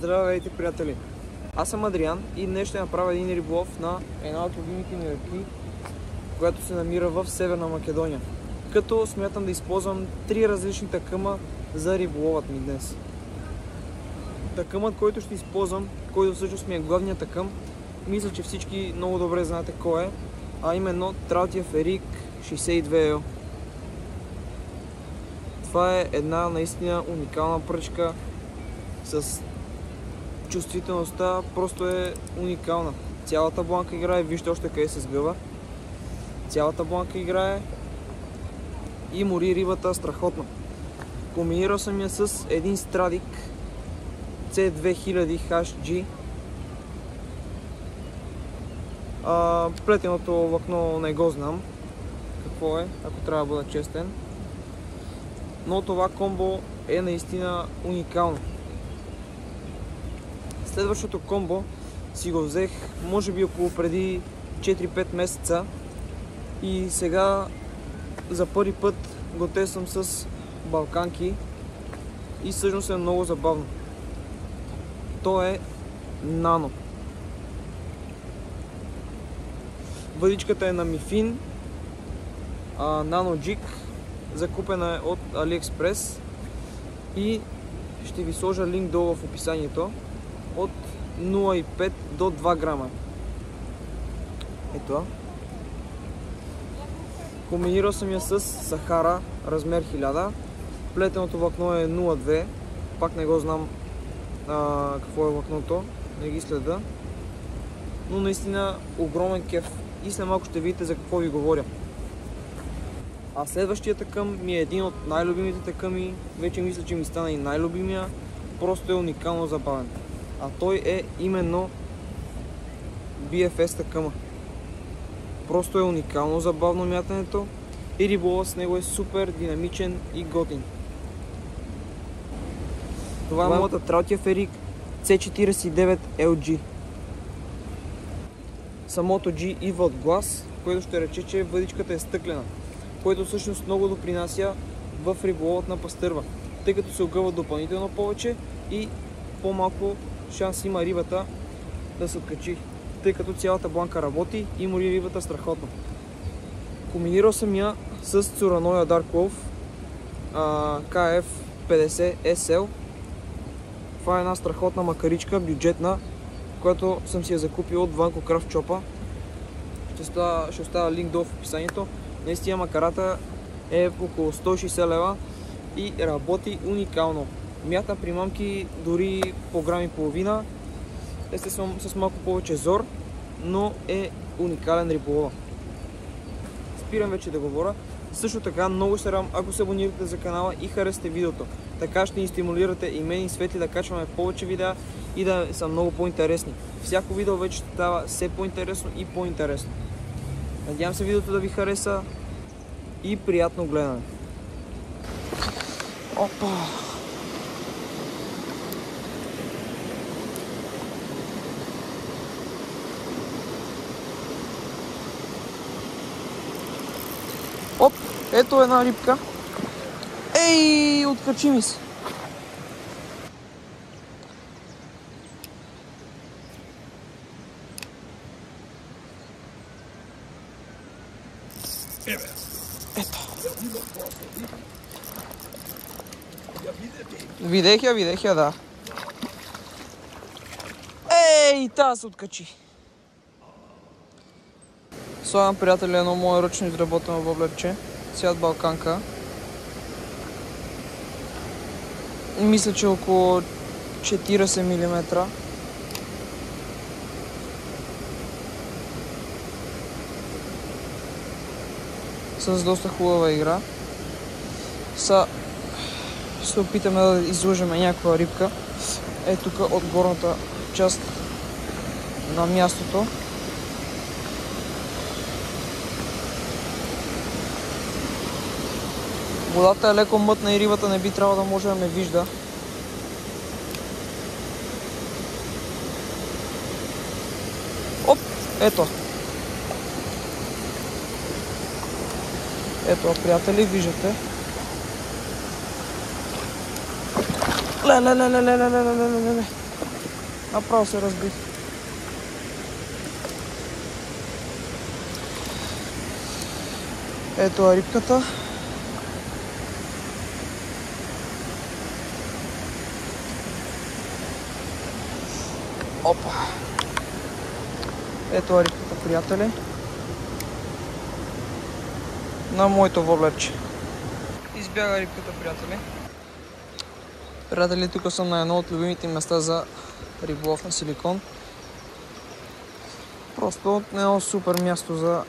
Здравейте, приятели! Аз съм Адриан и днес ще направя един риболов на една от любимите ми реки, която се намира в Северна Македония. Като смятам да използвам 3 различни такъма за риболовът ми днес. Такъмът, който ще използвам, който всъщност ми е главният такъм, мисля, че всички много добре знаете кой е, а именно Troutия Ferik 62L. Това е една наистина уникална пръчка с чувствителността, просто е уникална. Цялата бланка играе, вижте още къде се сгъва. Цялата бланка играе и мори рибата страхотно. Комбинирал съм я с един Страдик C2000 HG. Плетеното влакно не го знам какво е, ако трябва да бъда честен. Но това комбо е наистина уникално. Следващото комбо си го взех може би около преди 4-5 месеца и сега за първи път го тествам с балканки и всъщност е много забавно. То е Nano. Въдичката е на Mifin Nano Jig, закупена е от AliExpress и ще ви сложа линк долу в описанието. От 0,5 до 2 грама. Ето. Комбинирал съм я с Сахара, размер 1000. Плетеното влакно е 0,2. Пак не го знам какво е влакното. Не ги следа. Но наистина огромен кеф. И след малко ще видите за какво ви говоря. А следващия такъм ми е един от най-любимите такъми. Вече мисля, че ми стана и най-любимия. Просто е уникално забавен. А той е именно BFS такъма. Просто е уникално забавно мятането и риболовът с него е супер динамичен и готин. Това е моята Troutия Ferik C49 LG. Самото G идва от глас, което ще рече, че въдичката е стъклена, което всъщност много допринася в риболовът на пастърва, тъй като се огъва допълнително повече и по-малко шанс има рибата да се откачи, тъй като цялата бланка работи и мори рибата страхотно. Комбинирал съм я с Tsuranoya Dark Wolf KF50 SL. Това е една страхотна макаричка, бюджетна, която съм си я закупил от Vanco Craft Shop. Ще оставя линк долу в описанието. Наистина макарата е около 160 лева и работи уникално. Мята примамки дори по грам и половина. Естествено с малко повече зор, но е уникален риболов. Спирам вече да говоря. Също така много се радвам, ако се абонирате за канала и харесате видеото. Така ще ни стимулирате и мен и Светли да качваме повече видеа и да са много по-интересни. Всяко видео вече ще става все по-интересно и по-интересно. Надявам се видеото да ви хареса и приятно гледане. Опа! Оп, ето една рибка. Ей, откачи ми се. Ето. Видех я, да. Ей, тази се откачи. Слагам, приятели, едно мое ръчно изработено въблерче, цвят балканка. Мисля, че около 40 мм. С доста хубава игра. Ще опитаме да излъжем някаква рибка. Е тук от горната част на мястото. Водата е леко мътна и рибата не би трябвало да може да ме вижда. Оп, ето. Ето, приятели, виждате. Ле. Направо се разби. Ето е рибката. Опа! Ето е рибката, приятели. На моето воблерче. Избяга рибката, приятели. Приятели, тук съм на едно от любимите места за риболов на силикон. Просто едно супер място за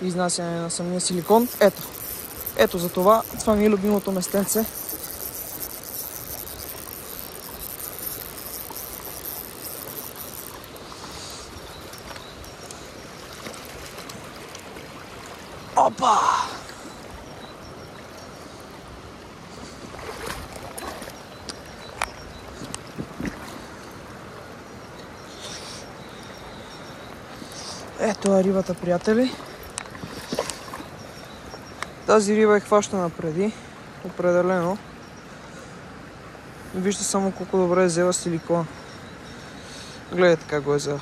изнасяне на самия силикон. Ето за това. Това ми е любимото местенце. Опа! Ето е рибата, приятели. Тази риба е хващана преди, определено. Вижте само колко добре е взела силикон. Гледайте как го е взела.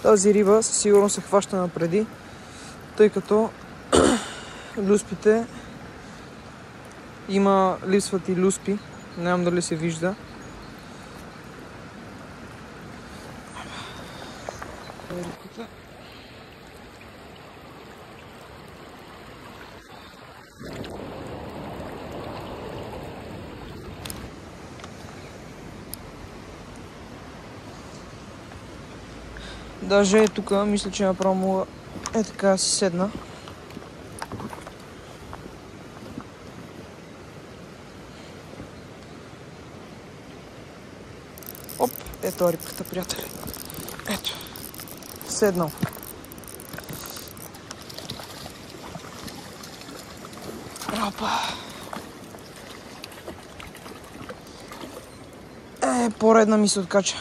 Тази риба със сигурност се хваща напреди, тъй като люспите липсват и люспи. Не знам дали се вижда. Даже тук мисля, че направо мога така да си седна. Оп, ето рибката, приятели. Ето. Седнал. Опа. Поредна ми се откача.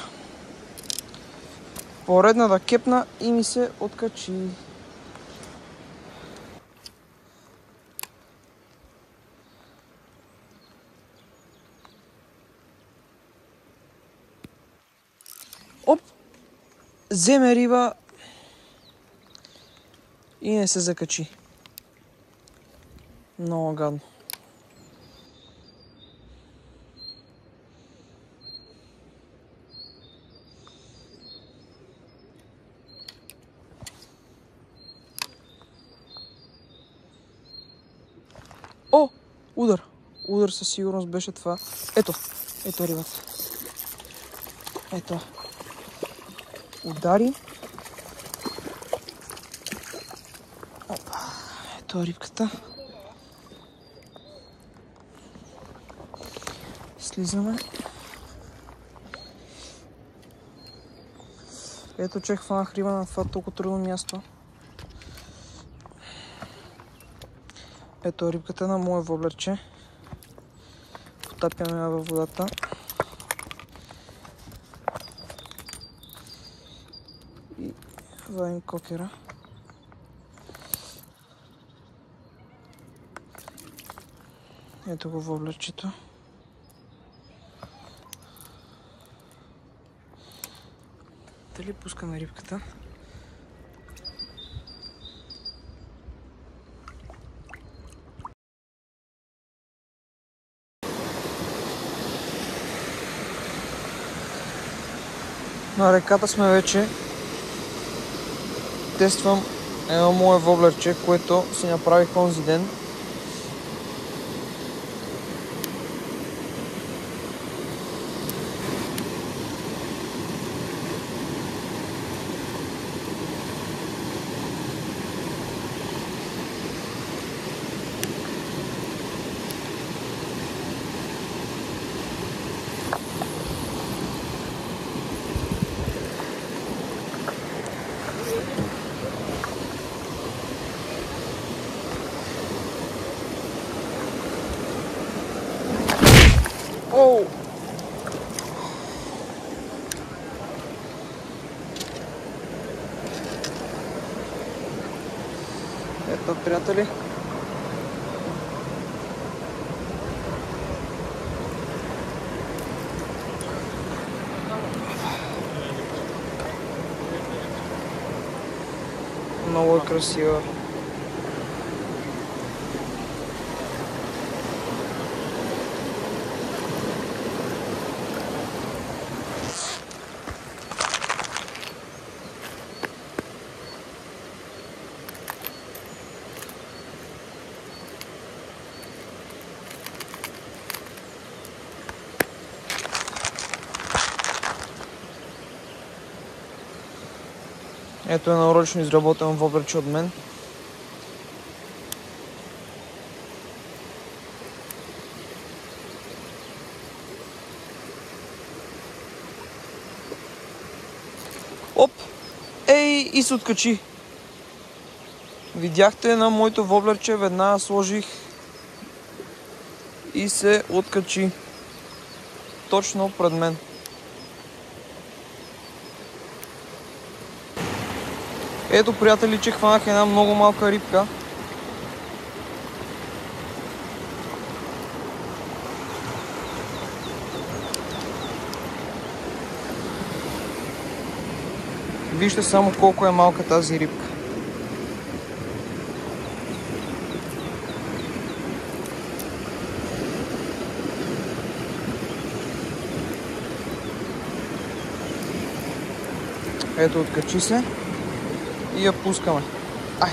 Поредна да кепна и ми се откачи. Оп! Вземе риба и не се закачи. Много гадно. О! Удар! Удар със сигурност беше това. Ето рибата. Ето. Удари. Опа. Ето рибката. Слизаме. Ето че хванах риба на това толкова трудно място. Ето рибката на мое воблерче. Потапяме я във водата. И вадим кокера. Ето го воблерчето. Дали пускаме рибката? На реката сме вече. Тествам едно мое воблерче, което си направих онзи ден. Оу! Ето, приятели, красива. Ето е нарочно изработен воблерче от мен. Оп! Ей, и се откачи. Видяхте на моето воблерче, веднага сложих и се откачи. Точно пред мен. Ето, приятели, че хванах една много малка рибка. Вижте само колко е малка тази рибка. Ето, откачи се и я пускаме. Ай!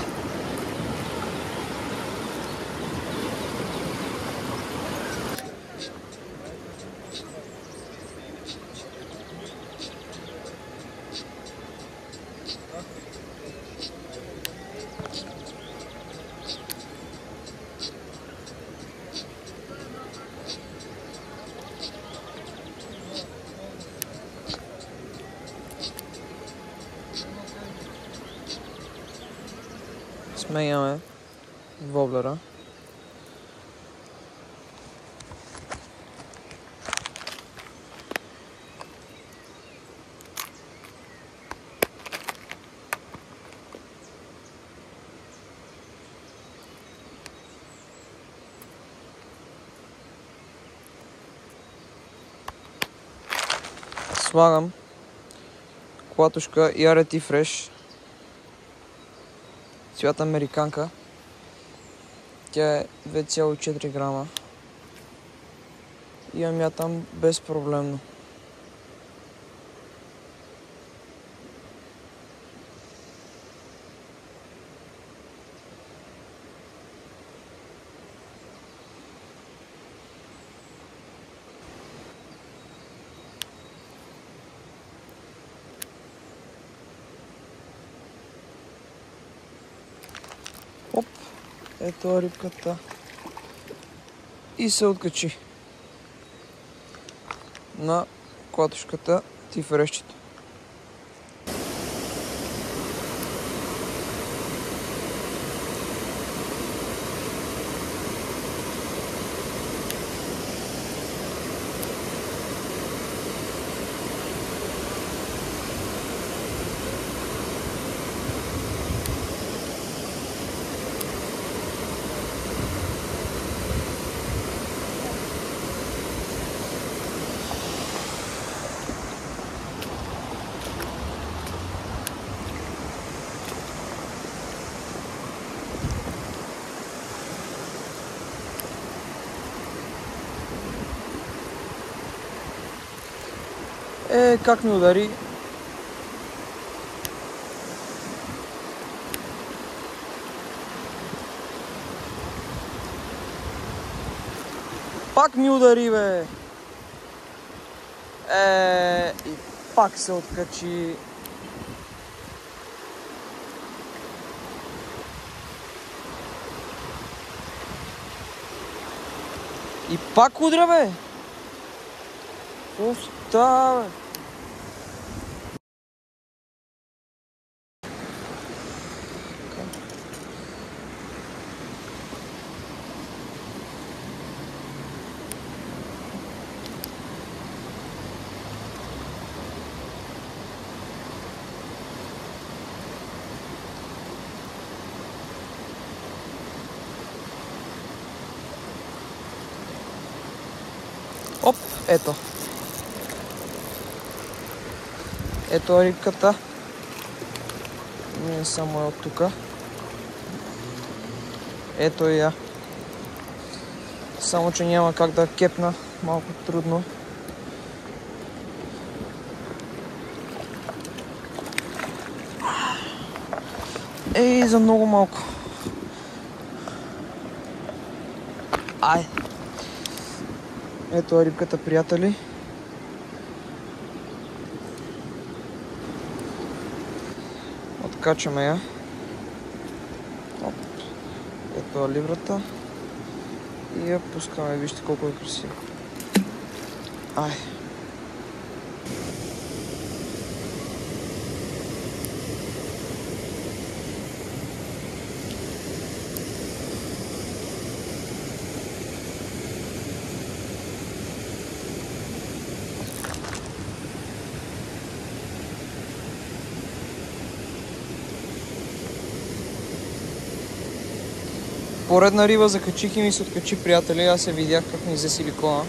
Сменяме воблера. Слагам клатушка Yeti Fresh, цвят американка. Тя е 2,4 грама и я мятам безпроблемно. Оп, ето рибката и се откачи на клатушката тиферещето. Как ми удари? Пак ми удари, бе! И пак се откачи. И пак удря, бе! Какво става, бе? Оп, ето. Ето рибката. Не само е от тука. Ето и я. Само че няма как да кепна. Малко трудно. Ей, за много малко. Ай! Ето е рибката, приятели. Откачаме я. Оп. Ето е ливрата. И я пускаме. Вижте колко е красиво. Ай! Поредна риба закачих и ми се откачи, приятели. Аз я видях как ми взе силикона.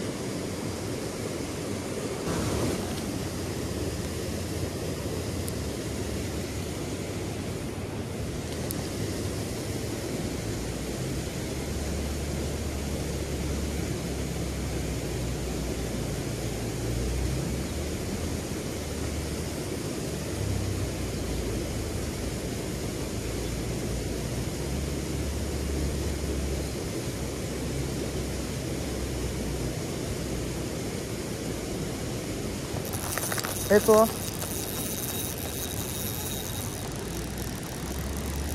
Ето.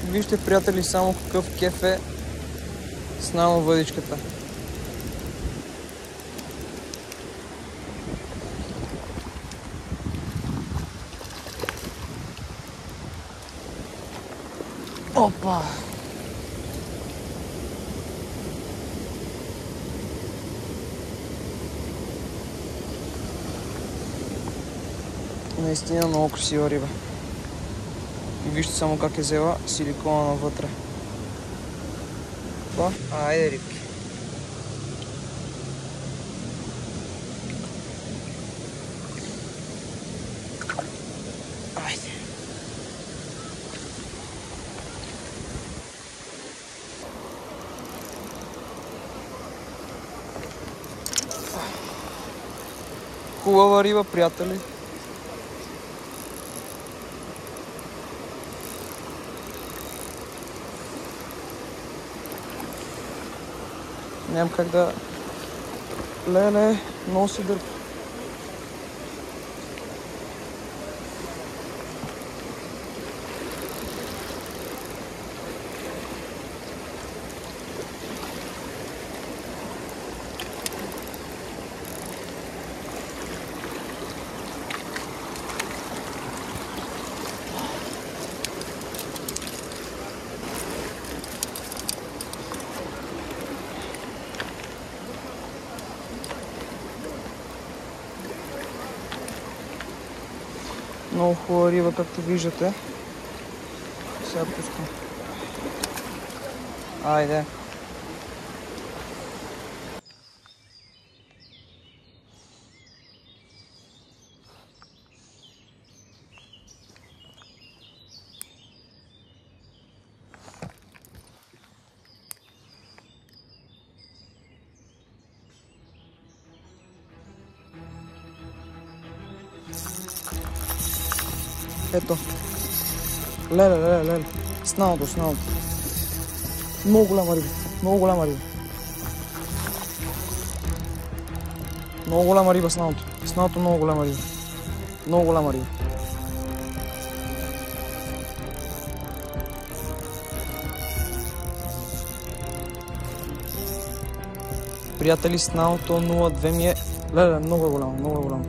Вижте, приятели, само какъв кеф е с въдичката. Опа! Наистина много красива риба. И вижте само как е взела силикона навътре. Това? Айде, рибки. Айде. Хубава риба, приятели. Нямам как да... Леле, много се дърпа. Много хубава риба, както виждате. Сега пускам. Айде. Ето. Леле. Сналото. Много голяма риба. Много голяма риба сналото. Сналото много голяма риба. Много голяма риба. Приятели, сналото 0,2 ми е... Леле, много е голямо. Много е голяма.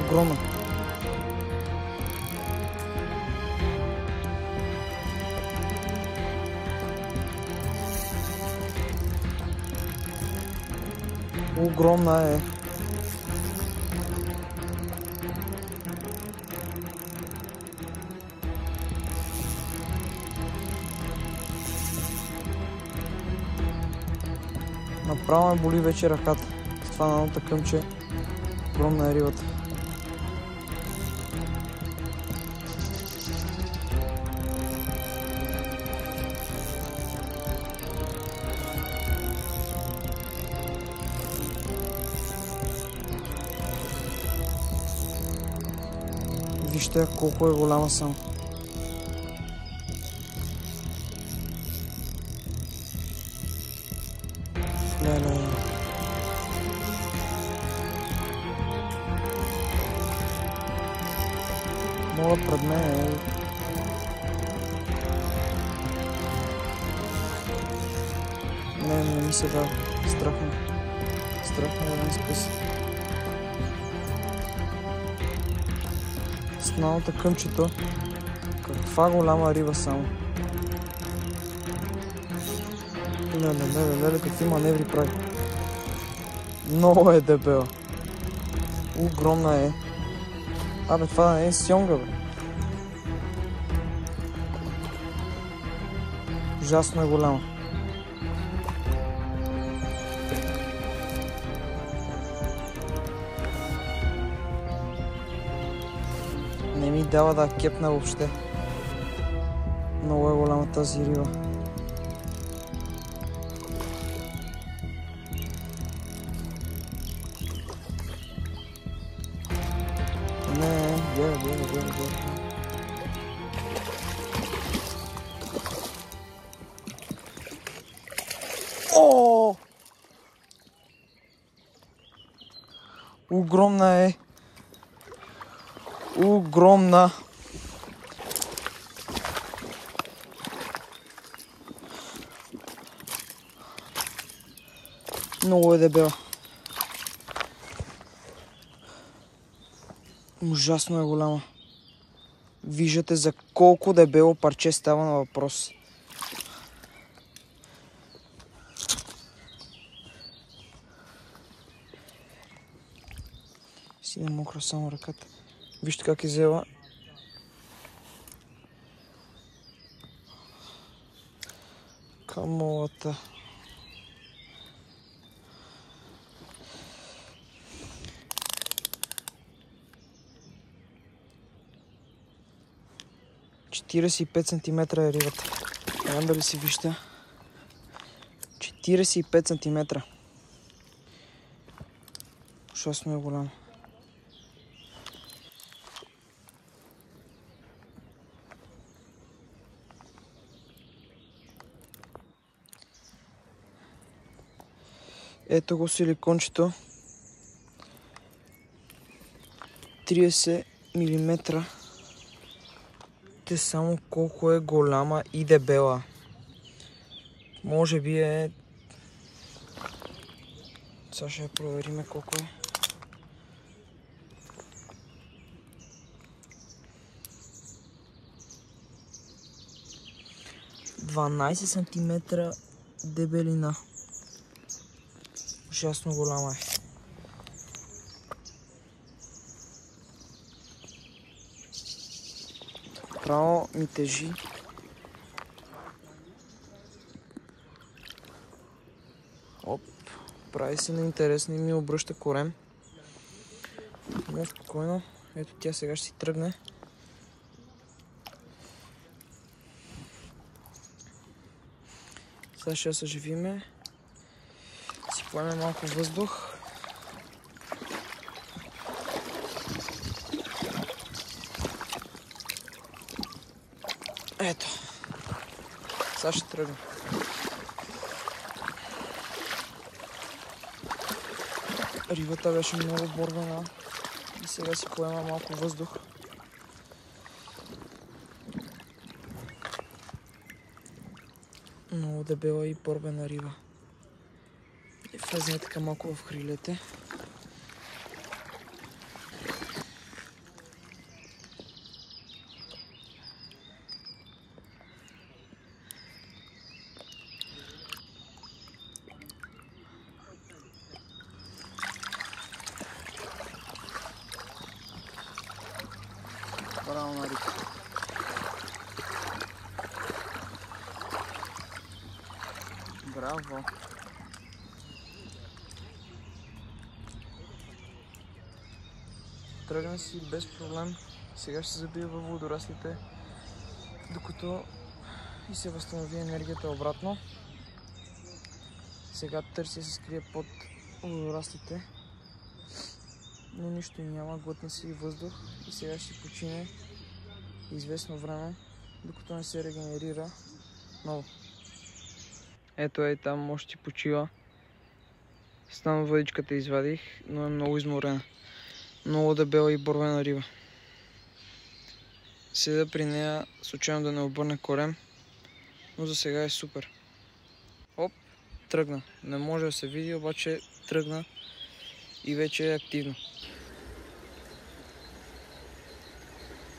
Огромна. Огромна е. Направо ме боли вече ръката. С това наното къмче. Огромна е рибата. Вижте колко е голяма само. Леле. Мола пред мен е. Не ми се дава. Страхно. Страхно да не спаси. С наното къмчето. Каква голяма риба само. Леле, какви маневри прави. Много е дебела. Огромна е. Абе, това не е сьонга, бе. Ужасно е голяма. Не ми дава да кепна въобще. Много е голяма тази риба. Гледа. О! Огромна е. Огромна. Много е дебела. Ужасно е голяма. Виждате за колко дебело парче става на въпрос. Си не мокра само ръката. Вижте как е взела. Камолата. Четиридесет и 5 сантиметра е рибата. Не знам дали си вижте. 45 сантиметра. Ужасно е голямо. Ето го силикончето. 30 мм. Те само колко е голяма и дебела. Може би е... Сега ще я провериме колко е. ...12 сантиметра дебелина. Ужасно голяма е. Право ми тежи. Оп, прави се на интересно и ми обръща корем. Много спокойно. Ето тя сега ще си тръгне. Сега ще я съживиме. Си поеме малко въздух. Ето. Сега ще тръгне. Рибата беше много борбена и сега си поема малко въздух. Много дебела и борбена риба. И влезне така малко в хрилете. Браво на риба. Браво. Тръгна си без проблем. Сега ще се забия във водораслите, докато и се възстанови енергията обратно. Сега търся се скрие под водораслите, но нищо и няма, глътна си въздух и сега ще почине известно време, докато не се регенерира много. Ето е, там още почива. Само въдичката извадих, но е много изморена. Много дебела и борвена риба. Седа при нея, случайно да не обърне корем, но за сега е супер. Оп, тръгна. Не може да се види, обаче тръгна и вече е активно.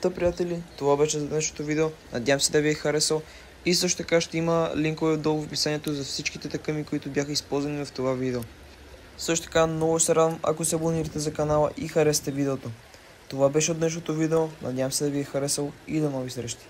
Та, приятели, това беше за днешното видео. Надявам се да ви е харесал. И също така ще има линкове долу в описанието за всичките такъми, които бяха използвани в това видео. Също така много се радвам, ако се абонирате за канала и харесате видеото. Това беше от днешното видео. Надявам се да ви е харесал и до нови срещи.